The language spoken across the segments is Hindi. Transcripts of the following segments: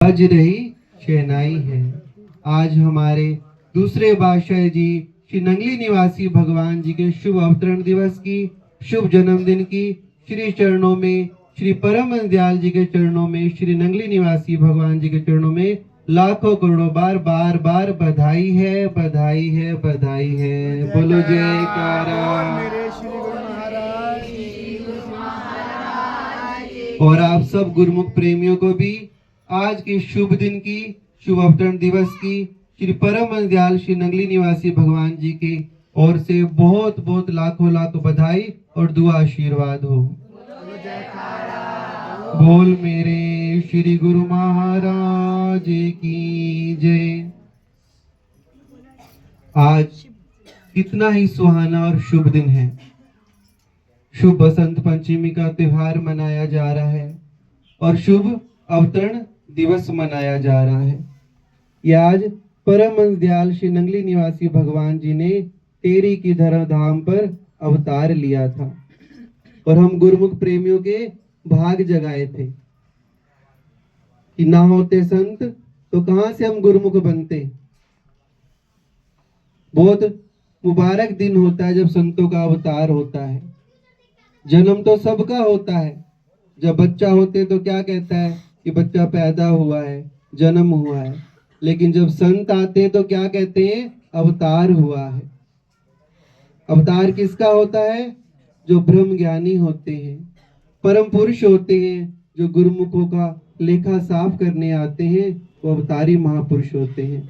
बज रही शहनाई है। आज हमारे दूसरे बादशाह जी श्री नंगली निवासी भगवान जी के शुभ अवतरण दिवस की, शुभ जन्मदिन की श्री चरणों में, श्री परम दयाल जी के चरणों में, श्री नंगली निवासी भगवान जी के चरणों में लाखों करोड़ों बार बार बार बधाई है, बधाई है, बधाई है। बोलो जयकारा। मेरे श्री गुरु महाराज। और आप सब गुरुमुख प्रेमियों को भी आज के शुभ दिन की, शुभ अवतरण दिवस की श्री परम दयाल श्री नंगली निवासी भगवान जी की ओर से बहुत बहुत लाखों लाख बधाई और दुआ आशीर्वाद हो। बोल मेरे श्री गुरु महाराज की जय। आज कितना ही सुहाना और शुभ दिन है। शुभ बसंत पंचमी का त्योहार मनाया जा रहा है और शुभ अवतरण दिवस मनाया जा रहा है। ये आज परम दयाल श्री नंगली निवासी भगवान जी ने टेरी की धरा धाम पर अवतार लिया था और हम गुरुमुख प्रेमियों के भाग जगाए थे कि ना होते संत तो कहां से हम गुरुमुख बनते। बहुत मुबारक दिन होता है जब संतों का अवतार होता है। जन्म तो सबका होता है। जब बच्चा होते तो क्या कहता है कि बच्चा पैदा हुआ है, जन्म हुआ है। लेकिन जब संत आते हैं तो क्या कहते हैं, अवतार हुआ है। अवतार किसका होता है, जो ब्रह्म ज्ञानी होते हैं, परम पुरुष होते हैं, जो गुरुमुखों का लेखा साफ करने आते हैं, वो अवतारी महापुरुष होते हैं।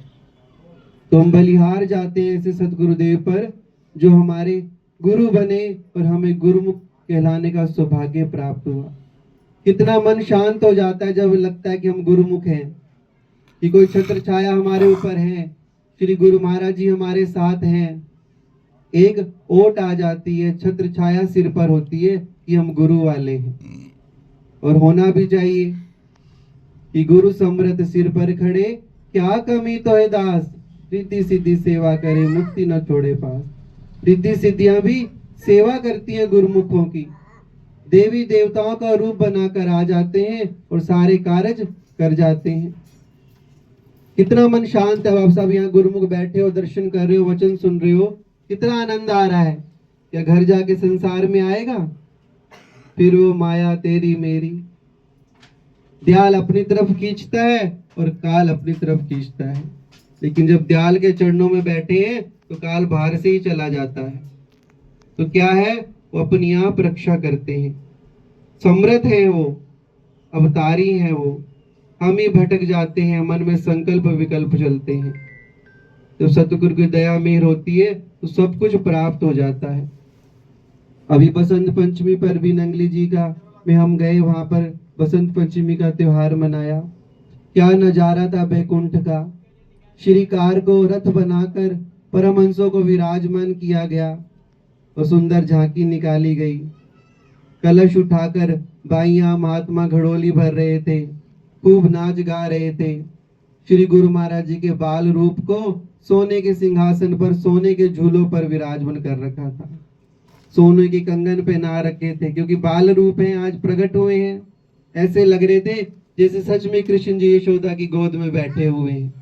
तो हम बलिहार जाते हैं ऐसे सतगुरुदेव पर जो हमारे गुरु बने और हमें गुरुमुख कहलाने का सौभाग्य प्राप्त हुआ। कितना मन शांत हो जाता है जब लगता है कि हम गुरुमुख हैं, कि कोई छत्र छाया हमारे ऊपर है, श्री गुरु महाराज जी हमारे साथ हैं। एक ओट आ जाती है, छत्र छाया सिर पर होती है कि हम गुरु वाले हैं। और होना भी चाहिए कि गुरु समृत सिर पर खड़े, क्या कमी तो है दास, रिद्धि सिद्धि सेवा करे, मुक्ति न छोड़े पास। रिद्धि सिद्धियां भी सेवा करती हैं गुरुमुखों की। देवी देवताओं का रूप बनाकर आ जाते हैं और सारे कार्य कर जाते हैं। कितना मन शांत है। आप सब यहाँ गुरुमुख बैठे हो, दर्शन कर रहे हो, वचन सुन रहे हो, कितना आनंद आ रहा है। क्या घर जाके संसार में आएगा फिर वो माया तेरी मेरी। दयाल अपनी तरफ खींचता है और काल अपनी तरफ खींचता है। लेकिन जब दयाल के चरणों में बैठे हैं तो काल बाहर से ही चला जाता है। तो क्या है, वो अपनी आप रक्षा करते हैं। समृद्ध है वो, अवतारी है वो। हम ही भटक जाते हैं, मन में संकल्प विकल्प चलते हैं। जब सतगुरु की दया मेहर होती है तो सब कुछ प्राप्त हो जाता है। अभी बसंत पंचमी पर भी नंगली जी का में हम गए, वहां पर बसंत पंचमी का त्योहार मनाया। क्या नजारा था बैकुंठ का। श्री कार को रथ बनाकर परमहंसों को विराजमान किया गया और सुंदर झांकी निकाली गई। कलश उठाकर बाइयां महात्मा घड़ोली भर रहे थे, खूब नाच गा रहे थे। श्री गुरु महाराज जी के बाल रूप को सोने के सिंहासन पर, सोने के झूलों पर विराजमान कर रखा था। सोने के कंगन पहना रखे थे, क्योंकि बाल रूप हैं, आज प्रकट हुए हैं। ऐसे लग रहे थे जैसे सच में कृष्ण जी यशोदा की गोद में बैठे हुए हैं।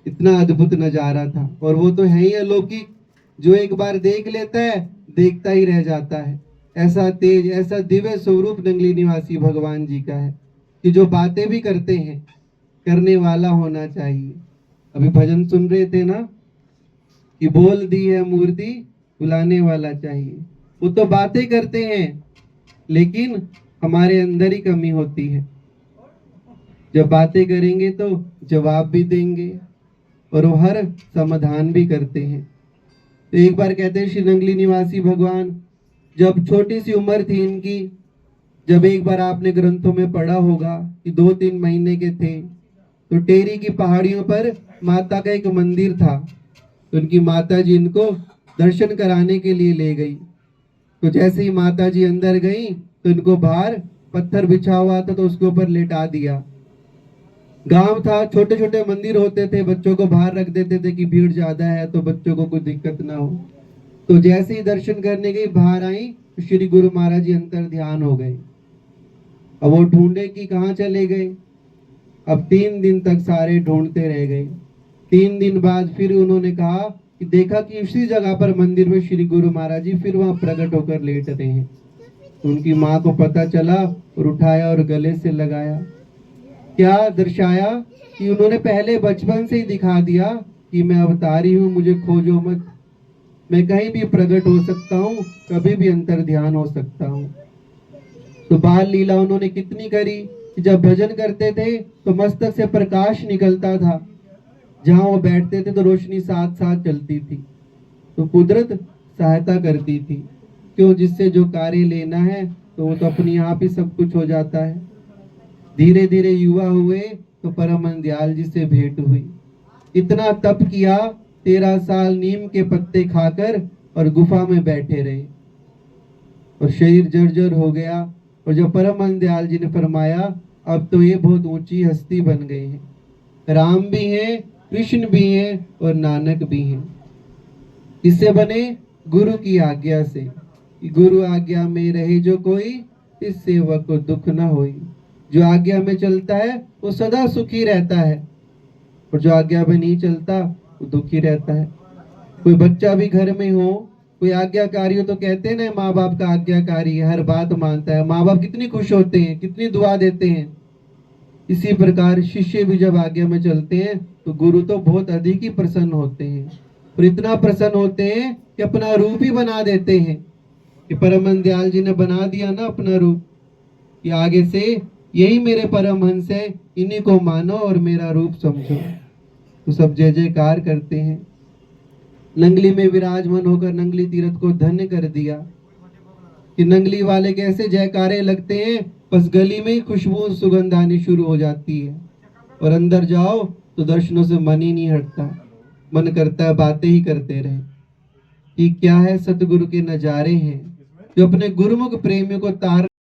इतना अद्भुत नजारा था। और वो तो है ही अलौकिक, जो एक बार देख लेता है देखता ही रह जाता है। ऐसा तेज, ऐसा दिव्य स्वरूप नंगली निवासी भगवान जी का है कि जो बातें भी करते हैं, करने वाला होना चाहिए। अभी भजन सुन रहे थे ना कि बोल दी है मूर्ति, बुलाने वाला चाहिए। वो तो बातें करते हैं लेकिन हमारे अंदर ही कमी होती है। जब बातें करेंगे तो जवाब भी देंगे और वो हर समाधान भी करते हैं। तो एक बार कहते हैं श्री नंगली निवासी भगवान, जब छोटी सी उम्र थी इनकी, जब एक बार आपने ग्रंथों में पढ़ा होगा कि 2-3 महीने के थे, तो टेरी की पहाड़ियों पर माता का एक मंदिर था। तो उनकी माता जी इनको दर्शन कराने के लिए ले गई। तो जैसे ही माता जी अंदर गई तो इनको बाहर पत्थर बिछा हुआ था तो उसके ऊपर लेटा दिया। गांव था, छोटे छोटे मंदिर होते थे, बच्चों को बाहर रख देते थे कि भीड़ ज्यादा है तो बच्चों को कोई दिक्कत ना हो। तो जैसे ही दर्शन करने गई, बाहर आई तो श्री गुरु महाराज जी अंतर ध्यान हो गए। अब वो ढूंढे कि कहाँ चले गए। अब 3 दिन तक सारे ढूंढते रह गए। 3 दिन बाद फिर उन्होंने कहा कि देखा कि उसी जगह पर मंदिर में श्री गुरु महाराज जी फिर वहां प्रकट होकर लेट रहे हैं। उनकी माँ को पता चला और उठाया और गले से लगाया। क्या दर्शाया कि उन्होंने पहले बचपन से ही दिखा दिया कि मैं अवतारी हूँ, मुझे खोजो मत, मैं कहीं भी प्रकट हो सकता हूँ, कभी भी अंतर ध्यान हो सकता हूँ। तो बाल लीला उन्होंने कितनी करी कि जब भजन करते थे तो मस्तक से प्रकाश निकलता था, जहां वो बैठते थे तो रोशनी साथ साथ चलती थी। तो कुदरत सहायता करती थी, क्यों, जिससे जो कार्य लेना है तो वो तो अपने आप ही सब कुछ हो जाता है। धीरे धीरे युवा हुए तो परम दयाल जी से भेंट हुई। इतना तप किया, 13 साल नीम के पत्ते खाकर और गुफा में बैठे रहे और शरीर जर्जर हो गया। और जब परम दयाल जी ने फरमाया अब तो ये बहुत ऊंची हस्ती बन गए हैं, राम भी हैं, कृष्ण भी हैं और नानक भी हैं। इससे बने गुरु की आज्ञा से, गुरु आज्ञा में रहे जो कोई, इस सेवक को दुख न होई। जो आज्ञा में चलता है वो सदा सुखी रहता है, और जो आज्ञा में नहीं चलता वो दुखी रहता है। कोई बच्चा भी घर में हो, कोई आज्ञाकारी हो तो कहते हैं ना माँ बाप का आज्ञाकारी है, हर बात मानता है, माँ बाप कितनी खुश होते हैं, कितनी दुआ देते हैं। इसी प्रकार शिष्य भी जब आज्ञा में चलते हैं तो गुरु तो बहुत अधिक ही प्रसन्न होते हैं, और इतना प्रसन्न होते हैं कि अपना रूप ही बना देते हैं। कि परम दयाल जी ने बना दिया ना अपना रूप, कि आगे से यही मेरे परमहंस है, इन्हीं को मानो और मेरा रूप समझो। तो सब जय जयकार करते हैं। नंगली में विराजमान होकर नंगली तीर्थ को धन्य कर दिया। कि नंगली वाले कैसे जयकारे लगते हैं, बस गली में ही खुशबू सुगंध आनी शुरू हो जाती है, और अंदर जाओ तो दर्शनों से मन ही नहीं हटता, मन करता है बातें ही करते रहे। कि क्या है, सतगुरु के नजारे हैं जो अपने गुरुमुख प्रेमियों को तार